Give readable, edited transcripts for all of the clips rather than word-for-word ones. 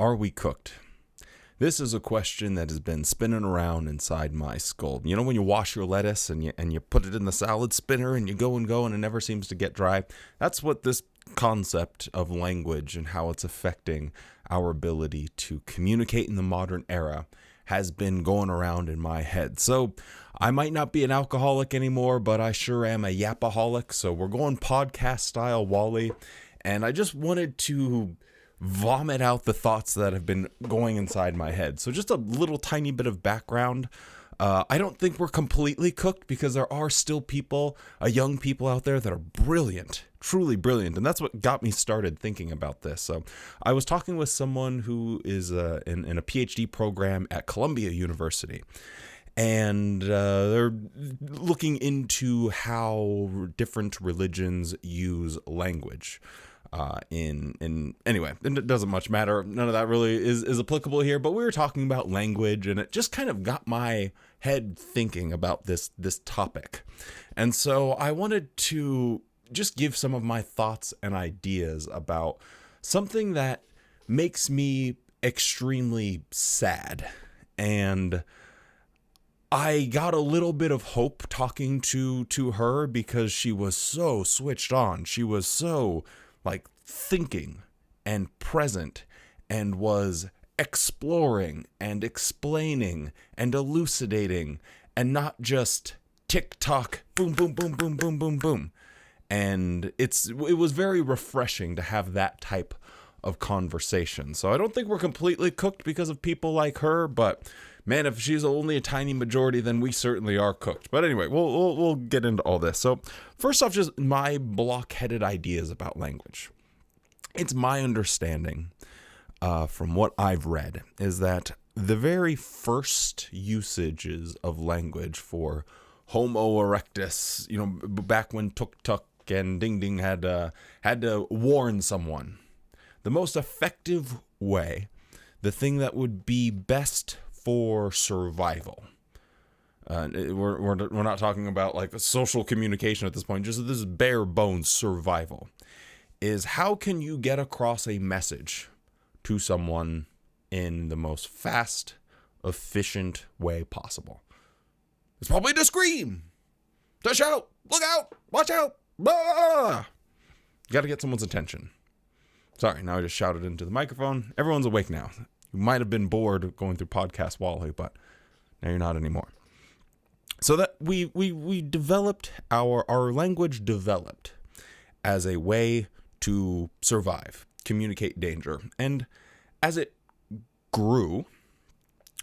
Are we cooked? This is a question that has been spinning around inside my skull. You know when you wash your lettuce and you put it in the salad spinner and you go and it never seems to get dry? That's what this concept of language and how it's affecting our ability to communicate in the modern era has been going around in my head. So I might not be an alcoholic anymore, but I sure am a yapaholic. So we're going podcast style, Wally. And I just wanted to vomit out the thoughts that have been going inside my head. So just a little tiny bit of background. I don't think we're completely cooked because there are still people, young people out there that are brilliant, truly brilliant. And that's what got me started thinking about this. So I was talking with someone who is in a PhD program at Columbia University. And they're looking into how different religions use language. Anyway, it doesn't much matter. None of that really is applicable here, but we were talking about language and it just kind of got my head thinking about this topic. And so I wanted to just give some of my thoughts and ideas about something that makes me extremely sad. And I got a little bit of hope talking to her because she was so switched on. She was so thinking and present and was exploring and explaining and elucidating and not just tick-tock, boom, boom, boom, boom, boom, boom, boom. And it was very refreshing to have that type of conversation. So I don't think we're completely cooked because of people like her, but man, if she's only a tiny majority, then we certainly are cooked. But anyway, we'll get into all this. So first off, just my blockheaded ideas about language. It's my understanding, from what I've read, is that the very first usages of language for Homo erectus, back when Tuk Tuk and Ding Ding had to warn someone, the most effective way, the thing that would be best for survival. We're not talking about social communication at this point, just this bare bones survival, is how can you get across a message to someone in the most fast, efficient way possible? It's probably to scream, to shout, look out, watch out, blah! You got to get someone's attention. Sorry, now I just shouted into the microphone. Everyone's awake now. You might have been bored going through Podcast Wally, but now you're not anymore. So that we developed, our language developed as a way to survive, communicate danger. And as it grew,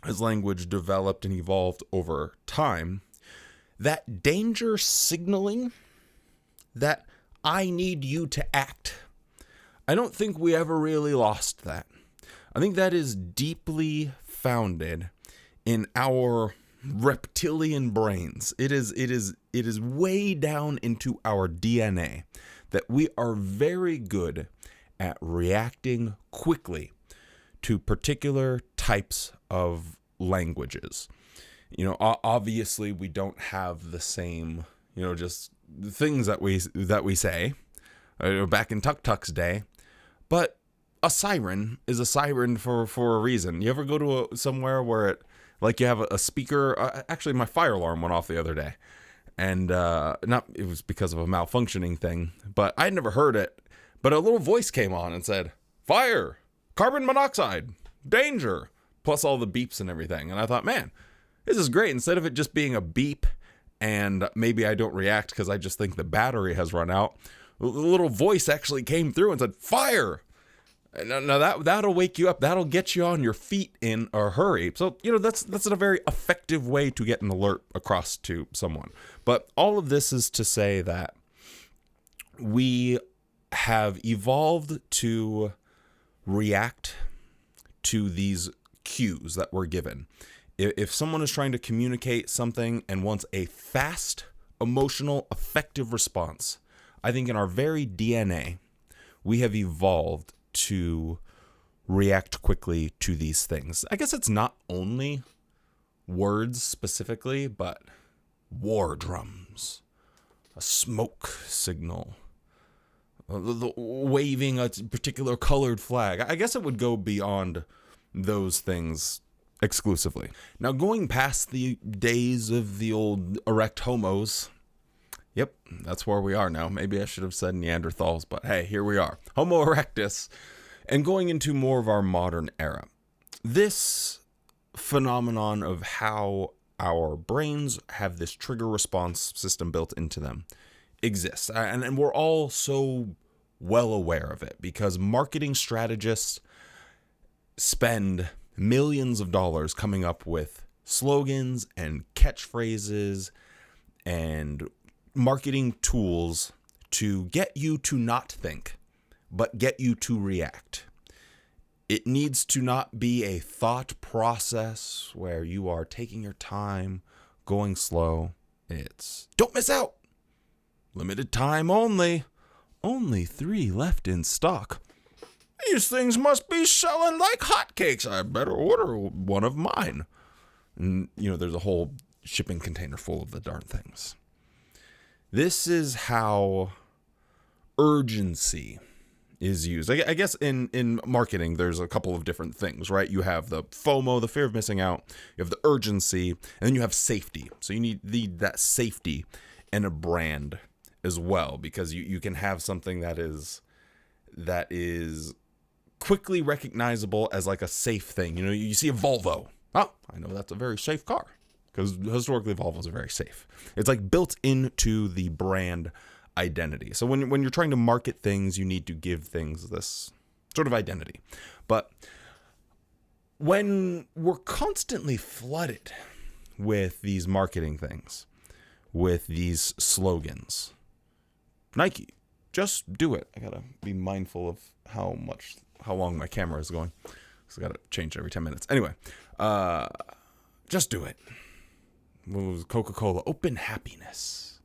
as language developed and evolved over time, that danger signaling, that I need you to act, I don't think we ever really lost that. I think that is deeply founded in our reptilian brains. It is way down into our DNA that we are very good at reacting quickly to particular types of languages. Obviously we don't have the same, just things that we say back in Tuk Tuk's day, but a siren is a siren for a reason. You ever go to somewhere where you have a speaker? Actually, my fire alarm went off the other day, and it was because of a malfunctioning thing, but I'd never heard it. But a little voice came on and said, "Fire, carbon monoxide, danger," plus all the beeps and everything. And I thought, man, this is great. Instead of it just being a beep and maybe I don't react because I just think the battery has run out, the little voice actually came through and said, "Fire." Now that'll wake you up. That'll get you on your feet in a hurry. So, that's a very effective way to get an alert across to someone. But all of this is to say that we have evolved to react to these cues that we're given. If someone is trying to communicate something and wants a fast, emotional, effective response, I think in our very DNA, we have evolved to react quickly to these things. I guess it's not only words specifically, but war drums, a smoke signal, the waving a particular colored flag. I guess it would go beyond those things exclusively. Now, going past the days of the old erect homos, yep, that's where we are now. Maybe I should have said Neanderthals, but hey, here we are. Homo erectus. And going into more of our modern era. This phenomenon of how our brains have this trigger response system built into them exists. And we're all so well aware of it because marketing strategists spend millions of dollars coming up with slogans and catchphrases and marketing tools to get you to not think, but get you to react. It needs to not be a thought process where you are taking your time, going slow. It's don't miss out. Limited time only. Only 3 left in stock. These things must be selling like hotcakes. I better order one of mine. And, there's a whole shipping container full of the darn things. This is how urgency is used. I guess in marketing, there's a couple of different things, right? You have the FOMO, the fear of missing out. You have the urgency, and then you have safety. So you need that safety in a brand as well, because you can have something that is quickly recognizable as like a safe thing. You see a Volvo. Oh, I know that's a very safe car because historically Volvos are very safe. It's like built into the brand identity. So when you're trying to market things, you need to give things this sort of identity. But when we're constantly flooded with these marketing things, with these slogans, Nike, just do it. I gotta be mindful of how long my camera is going. So I gotta change every 10 minutes. Anyway, just do it. What was Coca-Cola? Open happiness.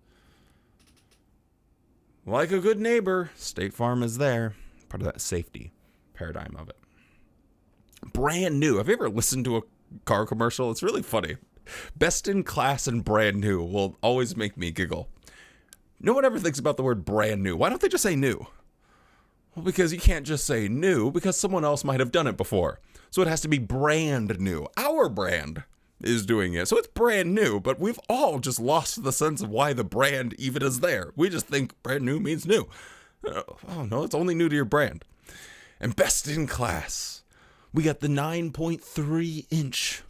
Like a good neighbor, State Farm is there. Part of that safety paradigm of it. Brand new. Have you ever listened to a car commercial? It's really funny. Best in class and brand new will always make me giggle. No one ever thinks about the word brand new. Why don't they just say new? Well, because you can't just say new because someone else might have done it before. So it has to be brand new. Our brand is doing it. So it's brand new, but we've all just lost the sense of why the brand even is there. We just think brand new means new. Oh no, it's only new to your brand. And best in class. We got the 9.3-inch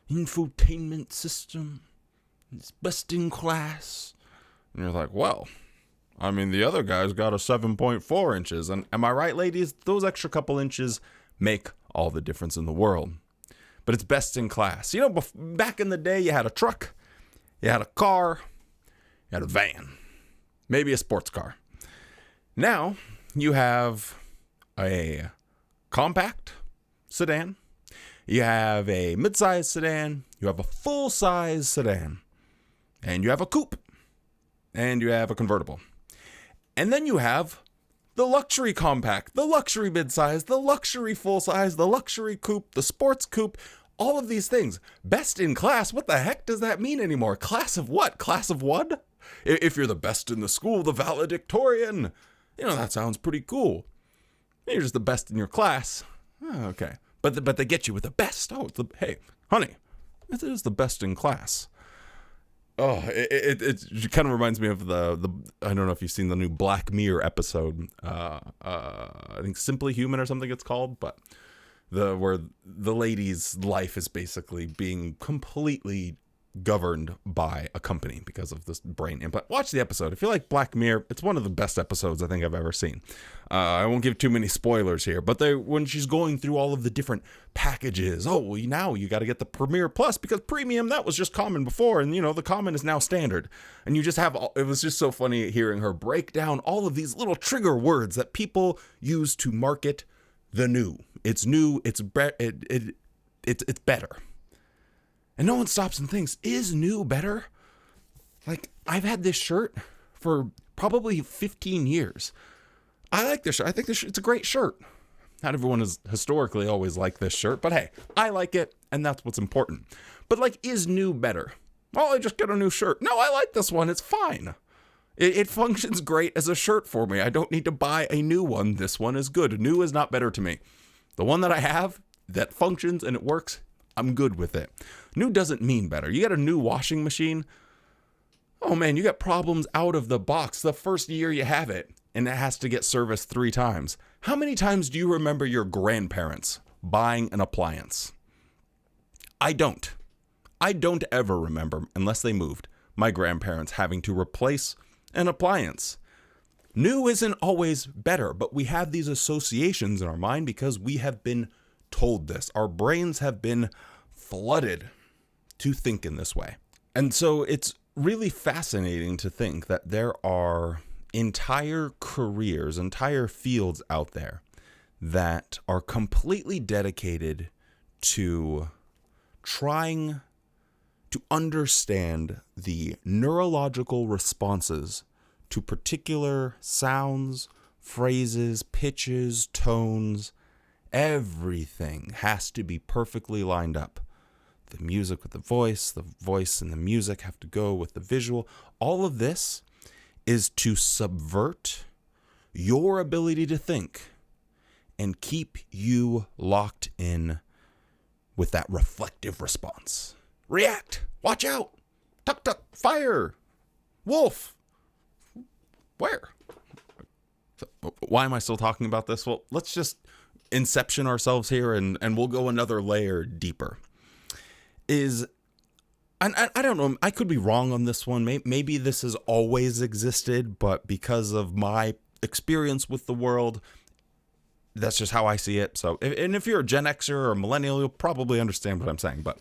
infotainment system. It's best in class. And you're like, well, I mean, the other guy's got a 7.4 inches. And am I right, ladies? Those extra couple inches make all the difference in the world. But it's best in class. Back in the day, you had a truck, you had a car, you had a van, maybe a sports car. Now, you have a compact sedan, you have a mid-size sedan, you have a full-size sedan, and you have a coupe, and you have a convertible. And then you have the luxury compact, the luxury mid-size, the luxury full-size, the luxury coupe, the sports coupe, all of these things. Best in class, what the heck does that mean anymore? Class of what? Class of what? If you're the best in the school, the valedictorian, that sounds pretty cool. You're just the best in your class. Oh, okay. But they get you with the best. Oh, hey, honey, it is the best in class. Oh, it kind of reminds me of the I don't know if you've seen the new Black Mirror episode. I think Simply Human or something it's called, but where the lady's life is basically being completely governed by a company because of this brain implant. Watch the episode. If you like Black Mirror, it's one of the best episodes I think I've ever seen. I won't give too many spoilers here, but when she's going through all of the different packages, now you got to get the Premier Plus because Premium, that was just common before, and the common is now standard. And you just have, it was just so funny hearing her break down all of these little trigger words that people use to market the new. It's new, it's better. And no one stops and thinks, is new better? Like, I've had this shirt for probably 15 years. I like this shirt. I think it's a great shirt. Not everyone has historically always liked this shirt, but hey, I like it, and that's what's important. But is new better? Well, I just get a new shirt. No, I like this one. It's fine. It functions great as a shirt for me. I don't need to buy a new one. This one is good. New is not better to me. The one that I have that functions and it works, I'm good with it. New doesn't mean better. You got a new washing machine. Oh man, you got problems out of the box the first year you have it, and it has to get serviced 3 times. How many times do you remember your grandparents buying an appliance? I don't. I don't ever remember, unless they moved, my grandparents having to replace an appliance. New isn't always better, but we have these associations in our mind because we have been told this. Our brains have been flooded to think in this way. And so it's really fascinating to think that there are entire careers, entire fields out there that are completely dedicated to trying to understand the neurological responses to particular sounds, phrases, pitches, tones. Everything has to be perfectly lined up. The music with the voice and the music have to go with the visual. All of this is to subvert your ability to think and keep you locked in with that reflective response. React, watch out, tuck, tuck, fire, wolf. Where? Why am I still talking about this? Well, let's just inception ourselves here and we'll go another layer deeper. I don't know, I could be wrong on this one. Maybe this has always existed, but because of my experience with the world, that's just how I see it. So, and if you're a Gen Xer or a millennial, you'll probably understand what I'm saying. But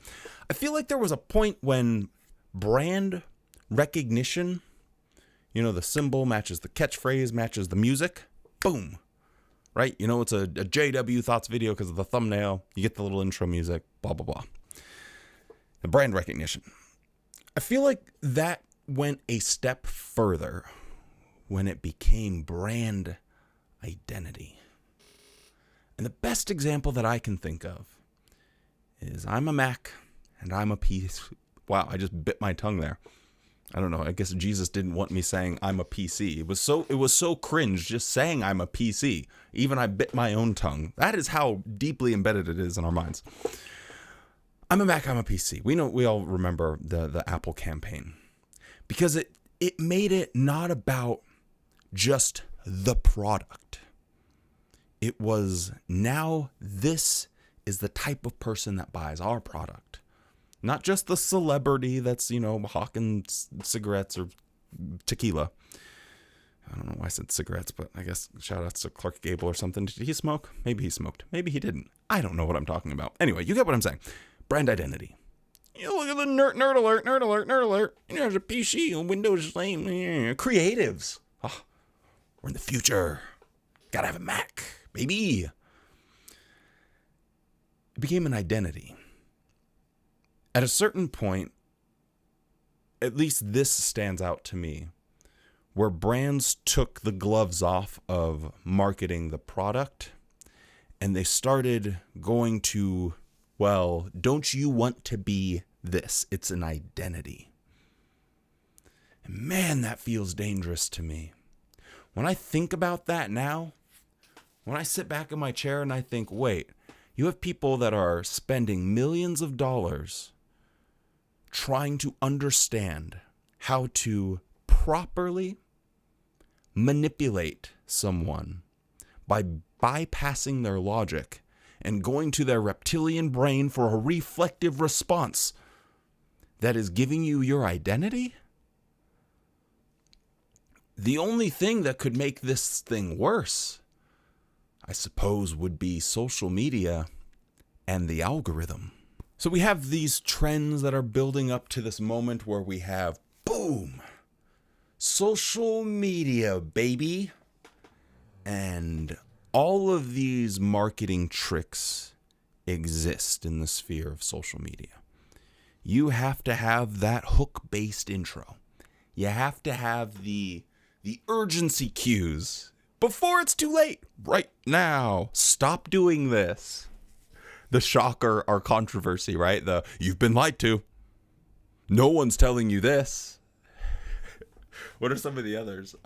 I feel like there was a point when brand recognition, the symbol matches the catchphrase, matches the music, boom, right? It's a JW Thoughts video because of the thumbnail. You get the little intro music, blah, blah, blah. The brand recognition. I feel like that went a step further when it became brand identity. And the best example that I can think of is I'm a Mac and I'm a PC. Wow, I just bit my tongue there. I don't know. I guess Jesus didn't want me saying I'm a PC. It was so cringe just saying I'm a PC. Even I bit my own tongue. That is how deeply embedded it is in our minds. I'm a Mac, I'm a PC. We all remember the Apple campaign because it made it not about just the product. It was now this is the type of person that buys our product. Not just the celebrity that's, hawking cigarettes or tequila. I don't know why I said cigarettes, but I guess shout outs to Clark Gable or something. Did he smoke? Maybe he smoked. Maybe he didn't. I don't know what I'm talking about. Anyway, you get what I'm saying. Brand identity. Look at the nerd alert. There's a PC and Windows lame. Creatives. Oh, we're in the future. Gotta have a Mac, baby. It became an identity. At a certain point, at least this stands out to me, where brands took the gloves off of marketing the product and they started going to, well, don't you want to be this? It's an identity. And man, that feels dangerous to me. When I think about that now, when I sit back in my chair and I think, wait, you have people that are spending millions of dollars trying to understand how to properly manipulate someone by bypassing their logic and going to their reptilian brain for a reflective response that is giving you your identity? The only thing that could make this thing worse, I suppose, would be social media and the algorithm. So we have these trends that are building up to this moment where we have, boom, social media, baby. And all of these marketing tricks exist in the sphere of social media. You have to have that hook-based intro. You have to have the urgency cues before it's too late. Right now, stop doing this. The shocker or controversy, right? You've been lied to. No one's telling you this. What are some of the others?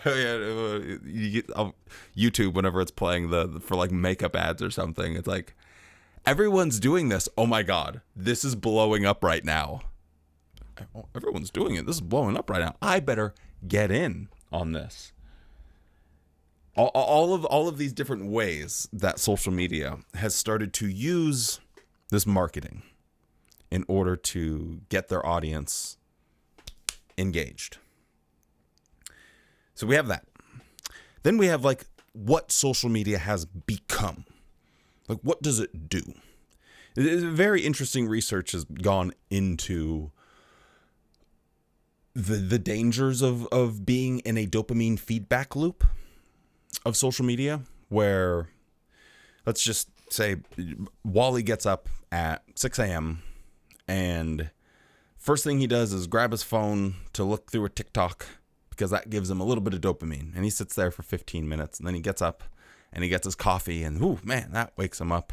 You get YouTube whenever it's playing for like makeup ads or something. It's like, everyone's doing this. Oh my God, this is blowing up right now. Everyone's doing it. This is blowing up right now. I better get in on this. All of these different ways that social media has started to use this marketing in order to get their audience engaged. So we have that. Then we have like what social media has become. Like, what does it do? Very interesting research has gone into the dangers of being in a dopamine feedback loop of social media, where, let's just say, Wally gets up at 6 a.m. and first thing he does is grab his phone to look through a TikTok, because that gives him a little bit of dopamine. And he sits there for 15 minutes, and then he gets up and he gets his coffee, and ooh, man, that wakes him up.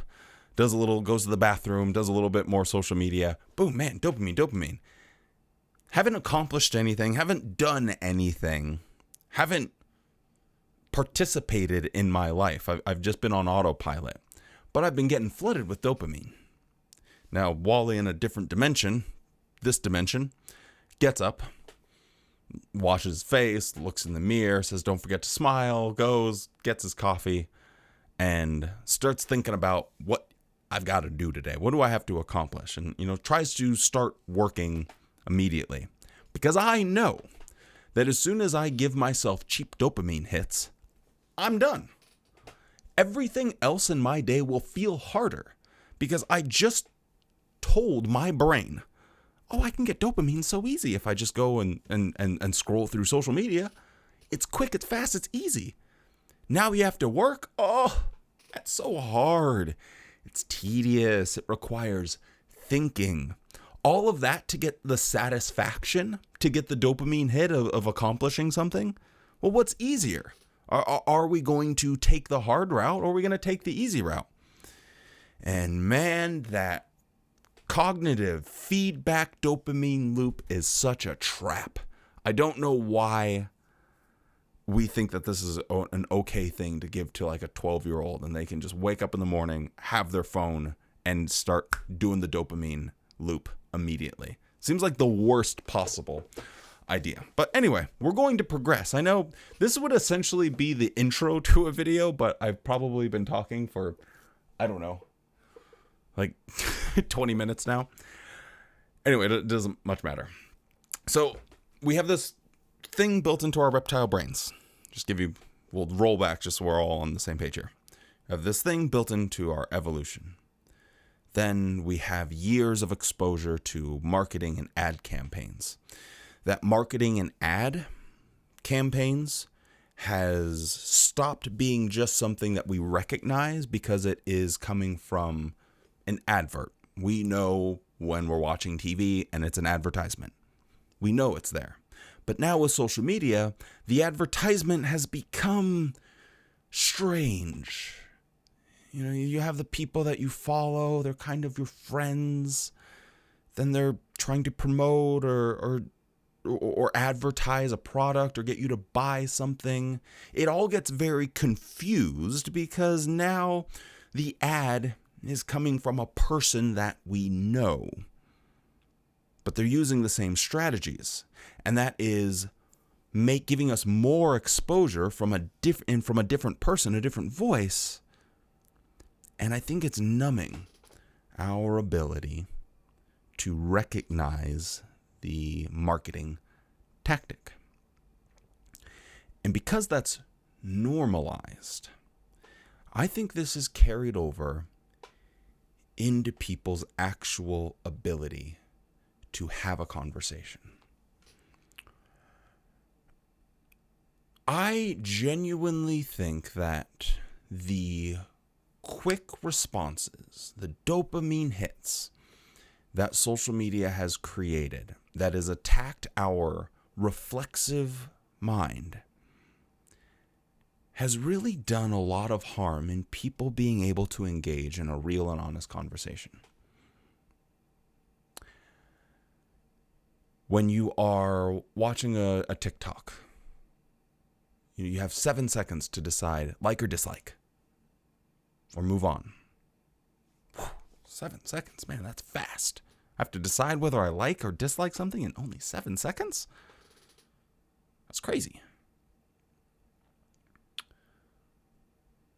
Goes to the bathroom, does a little bit more social media. Boom, man, dopamine. Haven't accomplished anything, haven't done anything, haven't participated in my life. I've just been on autopilot, but I've been getting flooded with dopamine. Now, Wally in a different dimension, this dimension, gets up, washes his face, looks in the mirror, says, don't forget to smile, goes, gets his coffee, and starts thinking about what I've got to do today. What do I have to accomplish? And, tries to start working immediately. Because I know that as soon as I give myself cheap dopamine hits, I'm done. Everything else in my day will feel harder because I just told my brain, oh, I can get dopamine so easy if I just go and scroll through social media. It's quick, it's fast, it's easy. Now you have to work. Oh, that's so hard. It's tedious. It requires thinking. All of that to get the satisfaction, to get the dopamine hit of accomplishing something. Well, what's easier? Are we going to take the hard route, or are we going to take the easy route? And man, that cognitive feedback dopamine loop is such a trap. I don't know why we think that this is an okay thing to give to like a 12-year-old, and they can just wake up in the morning, have their phone, and start doing the dopamine loop immediately. Seems like the worst possible idea. But anyway, we're going to progress. I know this would essentially be the intro to a video, but I've probably been talking for, I don't know, like 20 minutes now. Anyway, it doesn't much matter. So we have this thing built into our reptile brains. We'll roll back just so we're all on the same page here. We have this thing built into our evolution. Then we have years of exposure to marketing and ad campaigns. That marketing and ad campaigns has stopped being just something that we recognize because it is coming from an advert. We know when we're watching TV and it's an advertisement. We know it's there. But now with social media, the advertisement has become strange. You have the people that you follow, they're kind of your friends. Then they're trying to promote or advertise a product or get you to buy something. It all gets very confused because now the ad is coming from a person that we know. But they're using the same strategies. And that is giving us more exposure from a different person, a different voice. And I think it's numbing our ability to recognize the marketing tactic. And because that's normalized, I think this is carried over into people's actual ability to have a conversation. I genuinely think that the quick responses, the dopamine hits that social media has created, that has attacked our reflexive mind, has really done a lot of harm in people being able to engage in a real and honest conversation. when you are watching a TikTok, you have 7 seconds to decide like or dislike or move on. 7 seconds, man, that's fast. I have to decide whether I like or dislike something in only 7 seconds? That's crazy.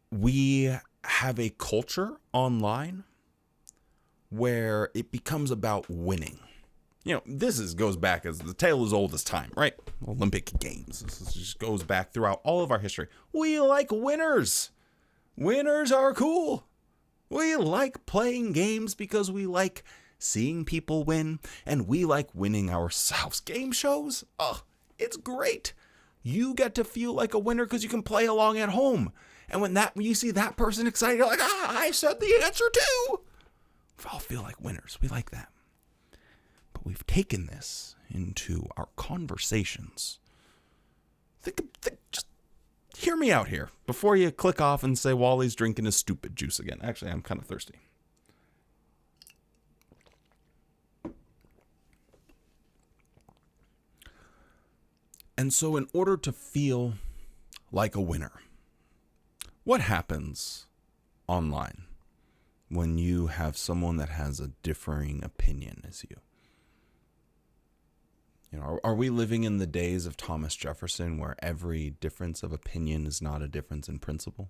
We have a culture online where it becomes about winning. This goes back as the tale as old as time, right? Olympic Games. This just goes back throughout all of our history. We like winners. Winners are cool. We like playing games because we like seeing people win, and we like winning ourselves. Game shows, it's great. You get to feel like a winner because you can play along at home. And when you see that person excited, you're like, I said the answer too. We all feel like winners. We like that. But we've taken this into our conversations. Just hear me out here before you click off and say Wally's drinking his stupid juice again. Actually, I'm kind of thirsty. And so in order to feel like a winner, what happens online when you have someone that has a differing opinion as you? Are we living in the days of Thomas Jefferson where every difference of opinion is not a difference in principle?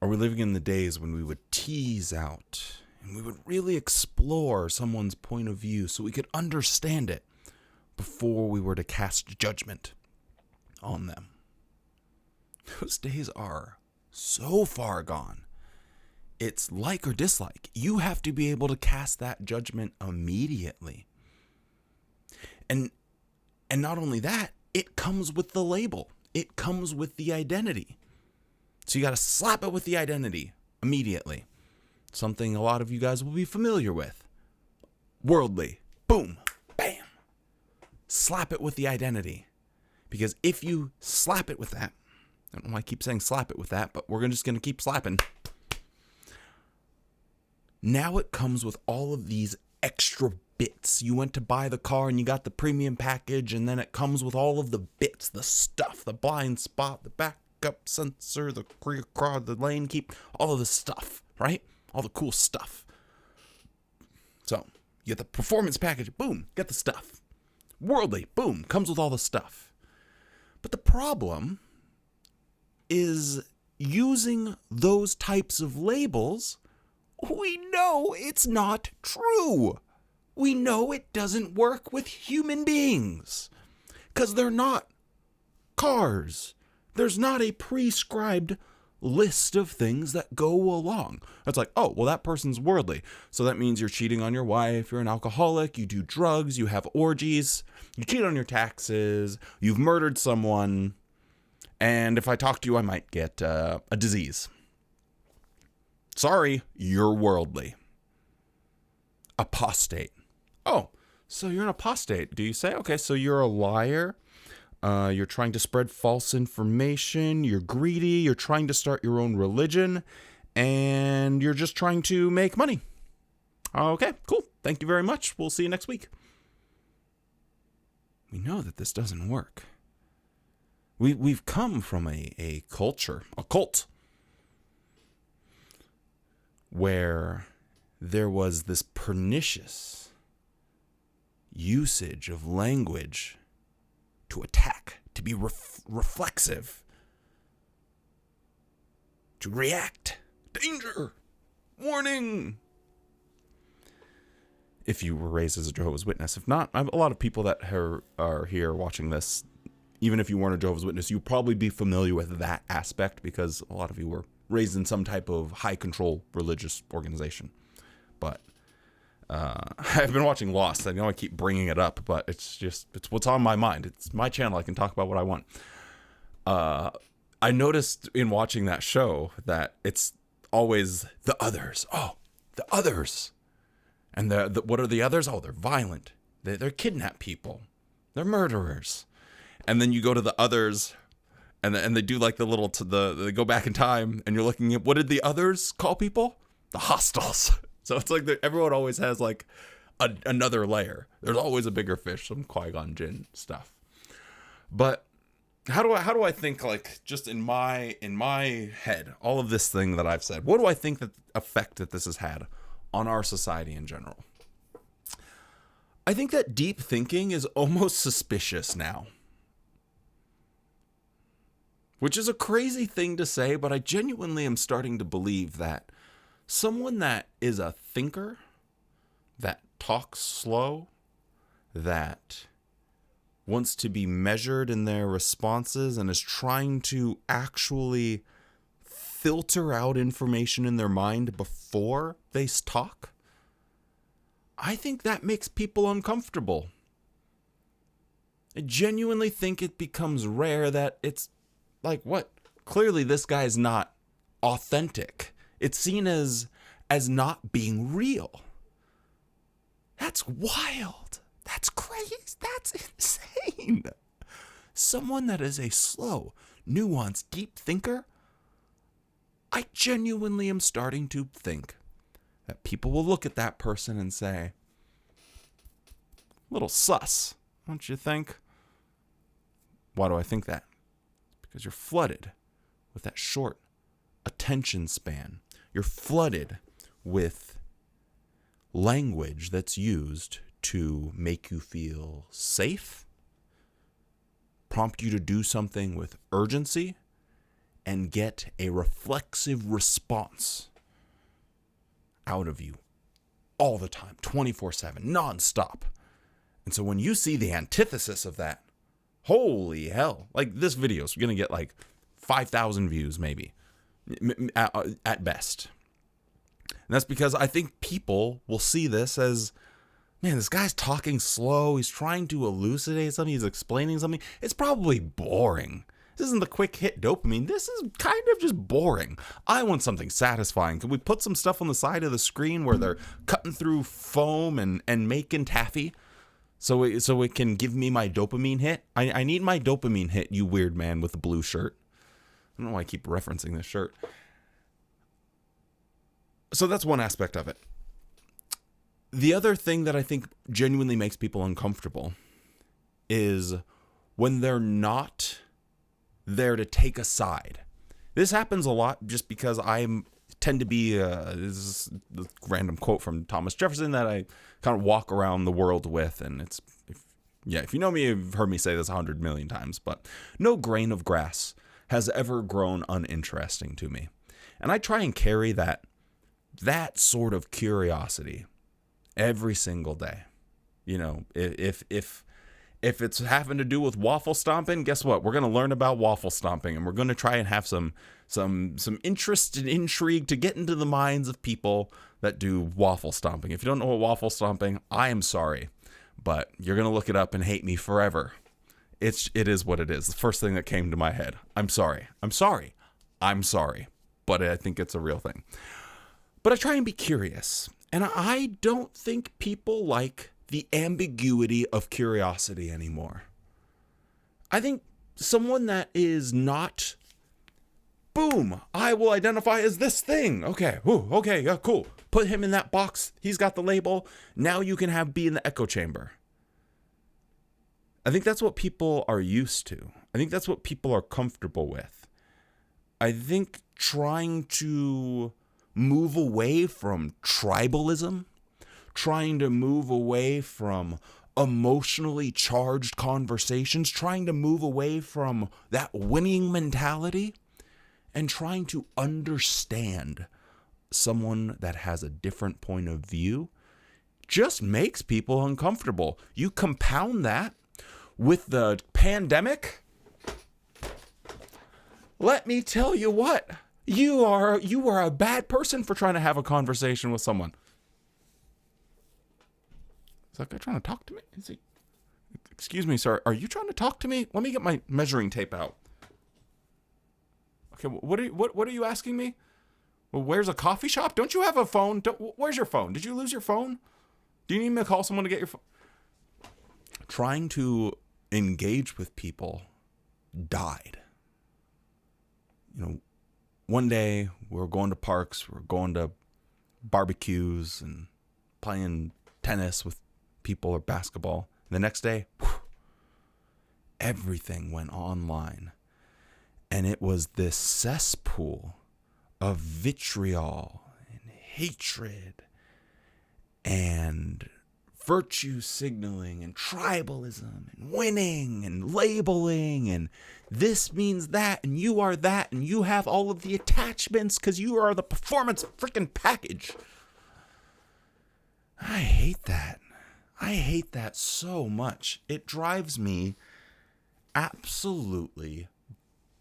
Are we living in the days when we would tease out and we would really explore someone's point of view so we could understand it before we were to cast judgment on them? Those days are so far gone. It's like or dislike. You have to be able to cast that judgment immediately. And not only that, it comes with the label. It comes with the identity. So you got to slap it with the identity immediately. Something a lot of you guys will be familiar with. Worldly. Boom. Bam. Slap it with the identity. Because if you slap it with that, I don't know why I keep saying slap it with that, but we're just going to keep slapping. Now it comes with all of these extra bits. You went to buy the car and you got the premium package, and then it comes with all of the bits, the stuff, the blind spot, the backup sensor, the rear car, the lane keep, all of the stuff, right? All the cool stuff. So you get the performance package, boom, get the stuff. Worldly, boom, comes with all the stuff. But the problem is using those types of labels. We know it's not true. We know it doesn't work with human beings because they're not cars. There's not a prescribed list of things that go along. It's like, oh, well, that person's worldly. So that means you're cheating on your wife, you're an alcoholic, you do drugs, you have orgies, you cheat on your taxes, you've murdered someone, and if I talk to you, I might get a disease. Sorry, you're worldly. Apostate. Oh, so you're an apostate, do you say? Okay, so you're a liar. You're trying to spread false information. You're greedy. You're trying to start your own religion. And you're just trying to make money. Okay, cool. Thank you very much. We'll see you next week. We know that this doesn't work. We've come from a culture, a cult, where there was this pernicious usage of language to attack, to be reflexive, to react. Danger! Warning! If you were raised as a Jehovah's Witness. If not, a lot of people that are here watching this, even if you weren't a Jehovah's Witness, you'd probably be familiar with that aspect because a lot of you were raised in some type of high control religious organization. But I've been watching Lost. I know I keep bringing it up, but it's what's on my mind. It's my channel. I can talk about what I want. I noticed in watching that show that it's always the others. Oh, the others. And what are the others? Oh, they're violent. They're kidnap people. They're murderers. And then you go to the others, and they do like the little they go back in time, and you're looking at what did the others call people? The hostiles. So it's like everyone always has like another layer. There's always a bigger fish, some Qui-Gon Jinn stuff. But how do I think, like, just in my head, all of this thing that I've said, what do I think that effect that this has had on our society in general? I think that deep thinking is almost suspicious now. Which is a crazy thing to say, but I genuinely am starting to believe that someone that is a thinker, that talks slow, that wants to be measured in their responses and is trying to actually filter out information in their mind before they talk, I think that makes people uncomfortable. I genuinely think it becomes rare that it's like, what? Clearly this guy's not authentic. It's seen as not being real. That's wild. That's crazy. That's insane. Someone that is a slow, nuanced, deep thinker, I genuinely am starting to think that people will look at that person and say, little sus, don't you think? Why do I think that? Because you're flooded with that short attention span. You're flooded with language that's used to make you feel safe, prompt you to do something with urgency, and get a reflexive response out of you all the time, 24/7, nonstop. And so when you see the antithesis of that, holy hell, like this video is going to get like 5,000 views maybe, at best. And that's because I think people will see this as, man, this guy's talking slow. He's trying to elucidate something. He's explaining something. It's probably boring. This isn't the quick hit dopamine. This is kind of just boring. I want something satisfying. Can we put some stuff on the side of the screen where they're cutting through foam and making taffy so it can give me my dopamine hit? I need my dopamine hit, you weird man with the blue shirt. I don't know why I keep referencing this shirt. So that's one aspect of it. The other thing that I think genuinely makes people uncomfortable is when they're not there to take a side. This happens a lot just because I tend to be, this is a random quote from Thomas Jefferson that I kind of walk around the world with. And it's, if you know me, you've heard me say this 100 million times, but no grain of grass has ever grown uninteresting to me. And I try and carry that sort of curiosity every single day. You know, if it's having to do with waffle stomping, guess what? We're going to learn about waffle stomping, and we're going to try and have some interest and intrigue to get into the minds of people that do waffle stomping. If you don't know what waffle stomping, I am sorry, but you're going to look it up and hate me forever. It is what it is. The first thing that came to my head. I'm sorry. But I think it's a real thing. But I try and be curious. And I don't think people like the ambiguity of curiosity anymore. I think someone that is not, boom, I will identify as this thing. Okay, yeah, cool. Put him in that box. He's got the label. Now you can be in the echo chamber. I think that's what people are used to. I think that's what people are comfortable with. I think trying to move away from tribalism, trying to move away from emotionally charged conversations, trying to move away from that winning mentality, and trying to understand someone that has a different point of view just makes people uncomfortable. You compound that with the pandemic, let me tell you what, you are a bad person for trying to have a conversation with someone. Is that guy trying to talk to me? Is he? Excuse me, sir. Are you trying to talk to me? Let me get my measuring tape out. Okay, what are you asking me? Well, where's a coffee shop? Don't you have a phone? Where's your phone? Did you lose your phone? Do you need me to call someone to get your phone? Trying to engage with people died. You know, one day we were going to parks, we were going to barbecues and playing tennis with people or basketball. The next day, everything went online. And it was this cesspool of vitriol and hatred and virtue signaling and tribalism and winning and labeling and this means that and you are that and you have all of the attachments because you are the performance freaking package. I hate that. I hate that so much. It drives me absolutely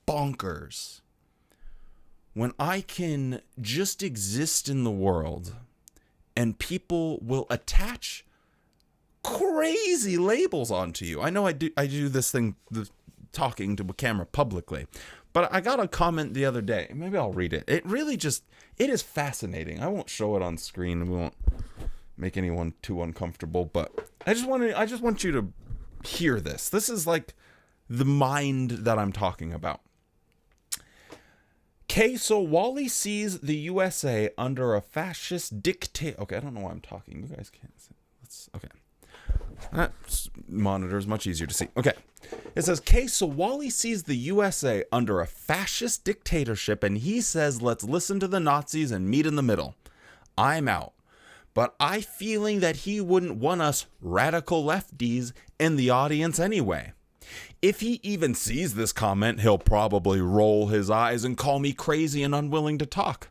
bonkers when I can just exist in the world and people will attach crazy labels onto you. I know I do this thing, talking to a camera publicly, but I got a comment the other day. Maybe I'll read it. It is fascinating. I won't show it on screen. We won't make anyone too uncomfortable, but I just want you to hear this. This is like the mind that I'm talking about. Okay, so Wally sees the USA under a fascist dictator. Okay, I don't know why I'm talking. You guys can't see. Okay. That monitor is much easier to see. Okay. It says, so Wally sees the USA under a fascist dictatorship and he says, let's listen to the Nazis and meet in the middle. I'm out. But I feeling that he wouldn't want us radical lefties in the audience anyway. If he even sees this comment, he'll probably roll his eyes and call me crazy and unwilling to talk.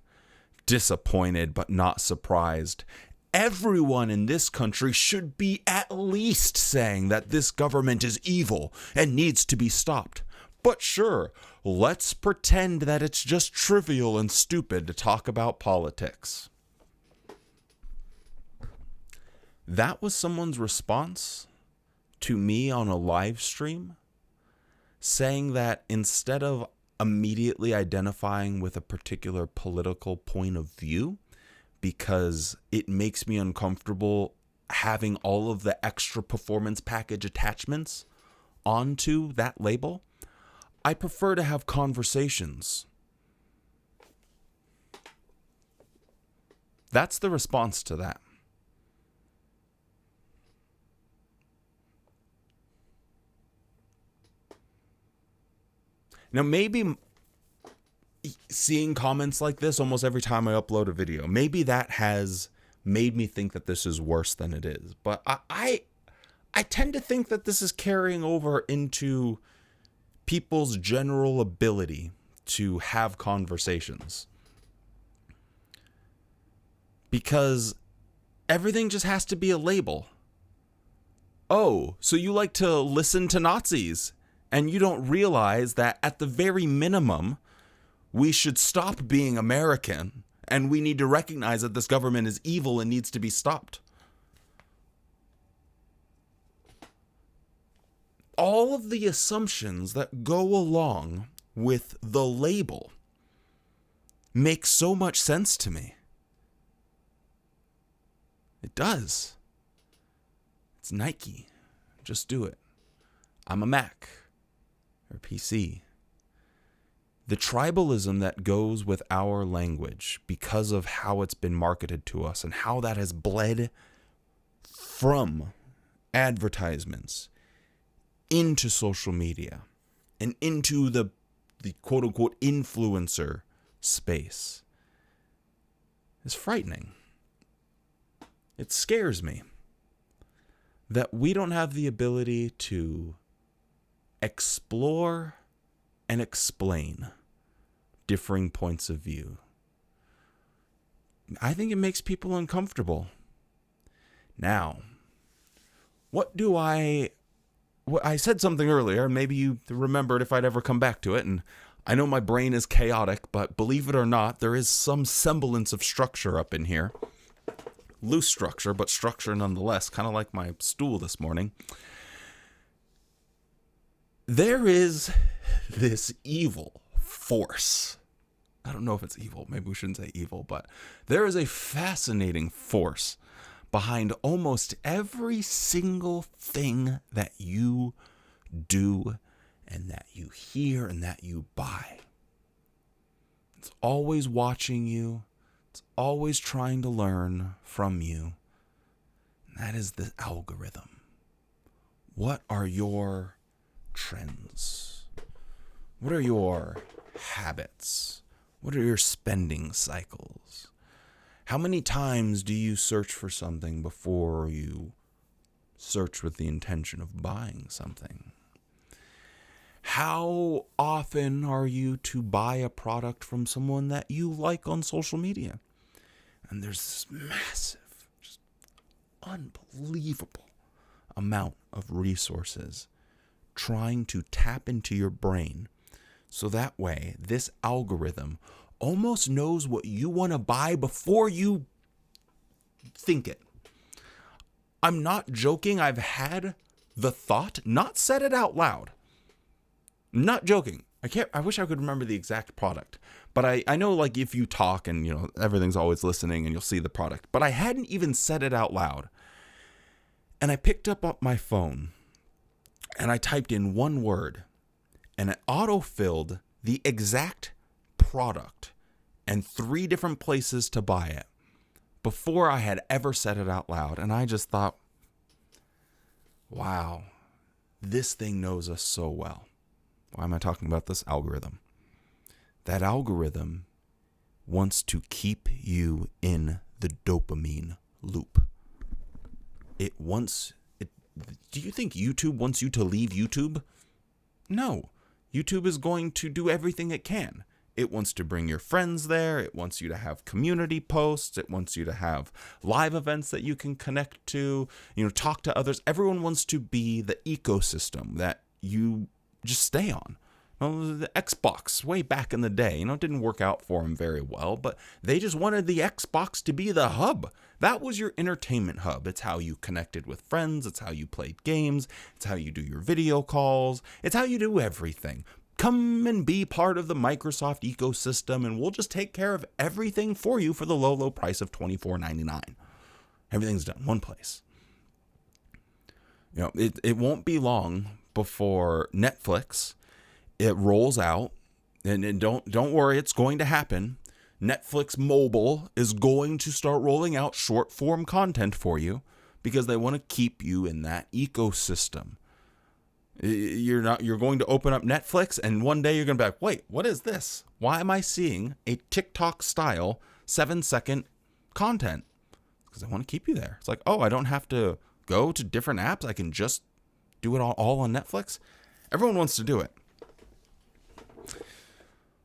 Disappointed but not surprised. Everyone in this country should be at least saying that this government is evil and needs to be stopped. But sure, let's pretend that it's just trivial and stupid to talk about politics. That was someone's response to me on a live stream, saying that instead of immediately identifying with a particular political point of view, because it makes me uncomfortable having all of the extra performance package attachments onto that label, I prefer to have conversations. That's the response to that. Now, maybe seeing comments like this almost every time I upload a video, maybe that has made me think that this is worse than it is. But I tend to think that this is carrying over into people's general ability to have conversations. Because everything just has to be a label. Oh, so you like to listen to Nazis, and you don't realize that at the very minimum, we should stop being American, and we need to recognize that this government is evil and needs to be stopped. All of the assumptions that go along with the label make so much sense to me. It does. It's Nike. Just do it. I'm a Mac or PC. The tribalism that goes with our language because of how it's been marketed to us and how that has bled from advertisements into social media and into the quote-unquote influencer space is frightening. It scares me that we don't have the ability to explore and explain differing points of view. I think it makes people uncomfortable. Now, I said something earlier, maybe you remembered if I'd ever come back to it, and I know my brain is chaotic, but believe it or not, there is some semblance of structure up in here. Loose structure, but structure nonetheless, kind of like my stool this morning. There is this evil force. I don't know if it's evil. Maybe we shouldn't say evil, but there is a fascinating force behind almost every single thing that you do and that you hear and that you buy. It's always watching you. It's always trying to learn from you. And That is the algorithm. What are your trends? What are your habits? What are your spending cycles? How many times do you search for something before you search with the intention of buying something? How often are you to buy a product from someone that you like on social media? And there's this massive, just unbelievable amount of resources trying to tap into your brain so that way this algorithm almost knows what you want to buy before you think it. I'm not joking. I've had the thought, not said it out loud. Not joking. I wish I could remember the exact product, but I know like if you talk and everything's always listening and you'll see the product, but I hadn't even said it out loud. And I picked up my phone and I typed in one word and it auto-filled the exact product and 3 different places to buy it before I had ever said it out loud. And I just thought, wow, this thing knows us so well. Why am I talking about this algorithm? That algorithm wants to keep you in the dopamine loop. Do you think YouTube wants you to leave YouTube? No. YouTube is going to do everything it can. It wants to bring your friends there. It wants you to have community posts. It wants you to have live events that you can connect to, talk to others. Everyone wants to be the ecosystem that you just stay on. Well, the Xbox way back in the day, it didn't work out for them very well, but they just wanted the Xbox to be the hub. That was your entertainment hub. It's how you connected with friends. It's how you played games. It's how you do your video calls. It's how you do everything. Come and be part of the Microsoft ecosystem, and we'll just take care of everything for you for the low, low price of $24.99. Everything's done one place. It won't be long before Netflix, it rolls out, and don't worry, it's going to happen. Netflix Mobile is going to start rolling out short form content for you because they want to keep you in that ecosystem. You're going to open up Netflix and one day you're going to be like, wait, what is this? Why am I seeing a TikTok style 7-second content? Because they want to keep you there. It's like, oh, I don't have to go to different apps. I can just do it all on Netflix. Everyone wants to do it.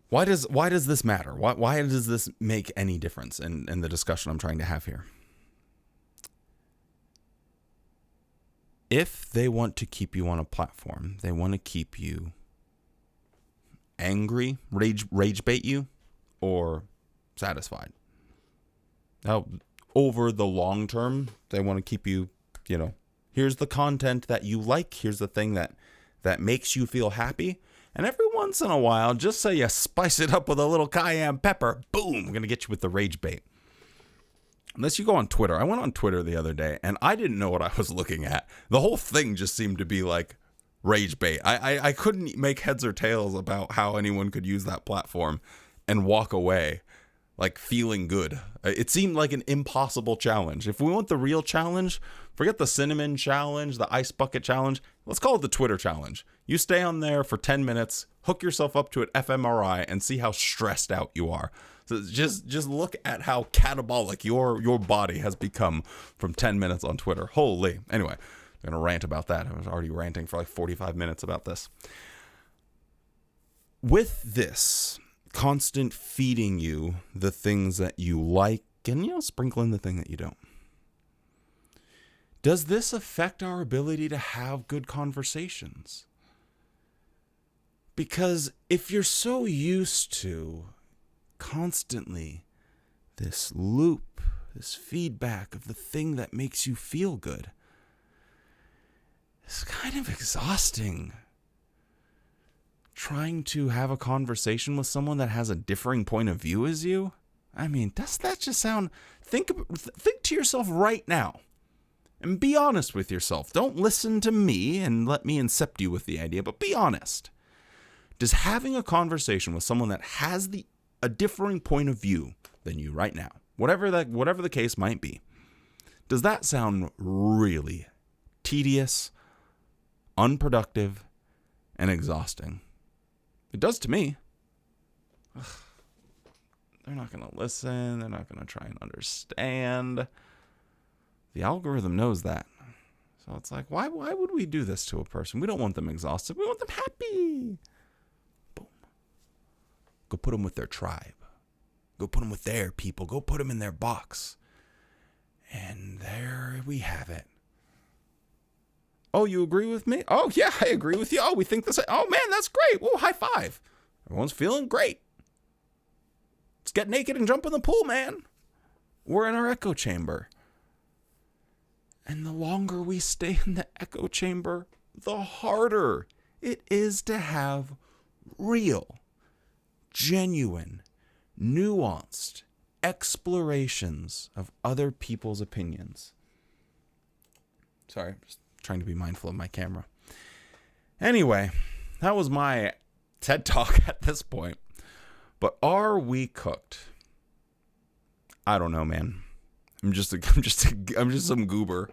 Why does this matter? Why does this make any difference in the discussion I'm trying to have here? If they want to keep you on a platform, they want to keep you angry, rage bait you, or satisfied. Now, over the long term, they want to keep you, here's the content that you like, here's the thing that makes you feel happy. And every once in a while, just so you spice it up with a little cayenne pepper, boom, we're going to get you with the rage bait. Unless you go on Twitter. I went on Twitter the other day, and I didn't know what I was looking at. The whole thing just seemed to be like rage bait. I couldn't make heads or tails about how anyone could use that platform and walk away like feeling good. It seemed like an impossible challenge. If we want the real challenge, forget the cinnamon challenge, the ice bucket challenge. Let's call it the Twitter challenge. You stay on there for 10 minutes, hook yourself up to an fMRI, and see how stressed out you are. So just look at how catabolic your body has become from 10 minutes on Twitter. Holy. Anyway, I'm going to rant about that. I was already ranting for like 45 minutes about this. With this constant feeding you the things that you like and, sprinkling the thing that you don't, does this affect our ability to have good conversations? Because if you're so used to constantly this loop, this feedback of the thing that makes you feel good, it's kind of exhausting. Trying to have a conversation with someone that has a differing point of view as you. I mean, does that just sound... Think to yourself right now. And be honest with yourself. Don't listen to me and let me incept you with the idea, but be honest. Does having a conversation with someone that has a differing point of view than you right now, whatever the case might be, Does that sound really tedious, unproductive, and exhausting? It does to me. Ugh. They're not going to listen. They're not going to try and understand. The algorithm knows that. So it's like, why would we do this to a person? We don't want them exhausted. We want them happy. Boom. Go put them with their tribe. Go put them with their people. Go put them in their box. And there we have it. Oh, you agree with me? Oh, yeah, I agree with you. Oh, we think this. Oh, man, that's great. Whoa, high five. Everyone's feeling great. Let's get naked and jump in the pool, man. We're in our echo chamber. And the longer we stay in the echo chamber, the harder it is to have real, genuine, nuanced explorations of other people's opinions. Sorry, I'm just trying to be mindful of my camera. Anyway, that was my TED Talk at this point. But are we cooked? I don't know, man. I'm just some goober.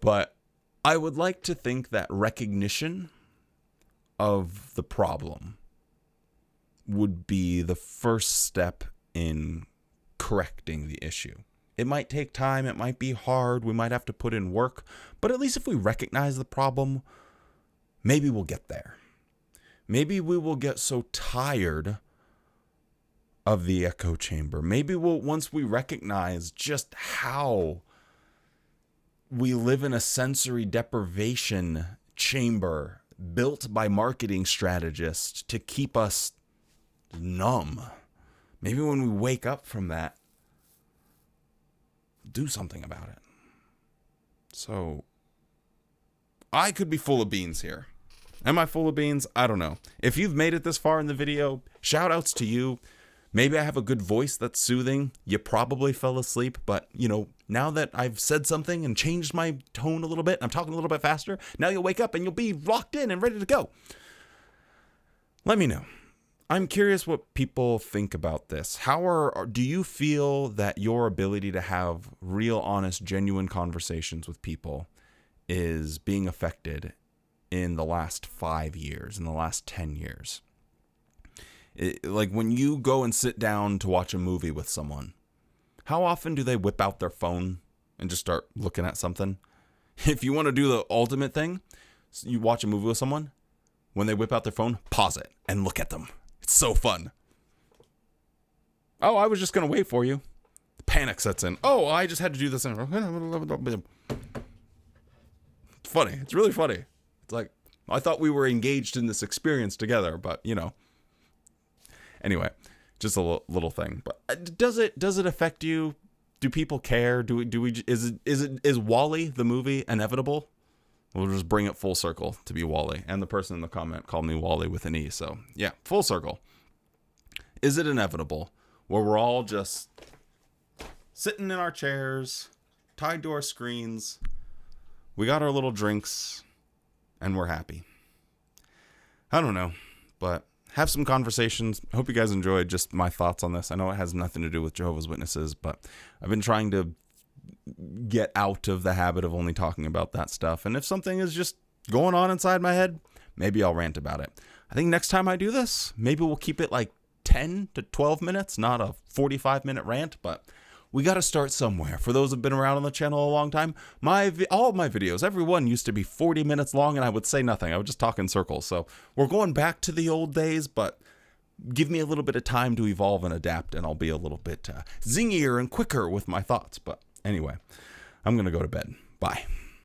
But I would like to think that recognition of the problem would be the first step in correcting the issue. It might take time. It might be hard. We might have to put in work. But at least if we recognize the problem, maybe we'll get there. Maybe we will get so tired of the echo chamber. Maybe once we recognize just how we live in a sensory deprivation chamber built by marketing strategists to keep us numb. Maybe when we wake up from that, do something about it. So, I could be full of beans here. Am I full of beans? I don't know. If you've made it this far in the video, shout outs to you. Maybe I have a good voice that's soothing. You probably fell asleep, but now that I've said something and changed my tone a little bit, I'm talking a little bit faster, now you'll wake up and you'll be locked in and ready to go. Let me know. I'm curious what people think about this. Do you feel that your ability to have real, honest, genuine conversations with people is being affected in the last 5 years, in the last 10 years? Like when you go and sit down to watch a movie with someone, how often do they whip out their phone and just start looking at something? If you want to do the ultimate thing, you watch a movie with someone, when they whip out their phone, pause it and look at them. It's so fun. Oh, I was just going to wait for you. Panic sets in. Oh, I just had to do this. It's funny. It's really funny. It's like, I thought we were engaged in this experience together, but Anyway, just a little thing. But does it affect you? Do people care? Is WALL-E the movie inevitable? We'll just bring it full circle to be WALL-E. And the person in the comment called me WALL-E with an E. So yeah, full circle. Is it inevitable where we're all just sitting in our chairs, tied to our screens, we got our little drinks, and we're happy? I don't know, but have some conversations. I hope you guys enjoyed just my thoughts on this. I know it has nothing to do with Jehovah's Witnesses, but I've been trying to get out of the habit of only talking about that stuff. And if something is just going on inside my head, maybe I'll rant about it. I think next time I do this, maybe we'll keep it like 10 to 12 minutes, not a 45-minute rant, but we got to start somewhere. For those who've been around on the channel a long time, all of my videos, every one used to be 40 minutes long and I would say nothing. I would just talk in circles. So we're going back to the old days, but give me a little bit of time to evolve and adapt and I'll be a little bit zingier and quicker with my thoughts. But anyway, I'm going to go to bed. Bye.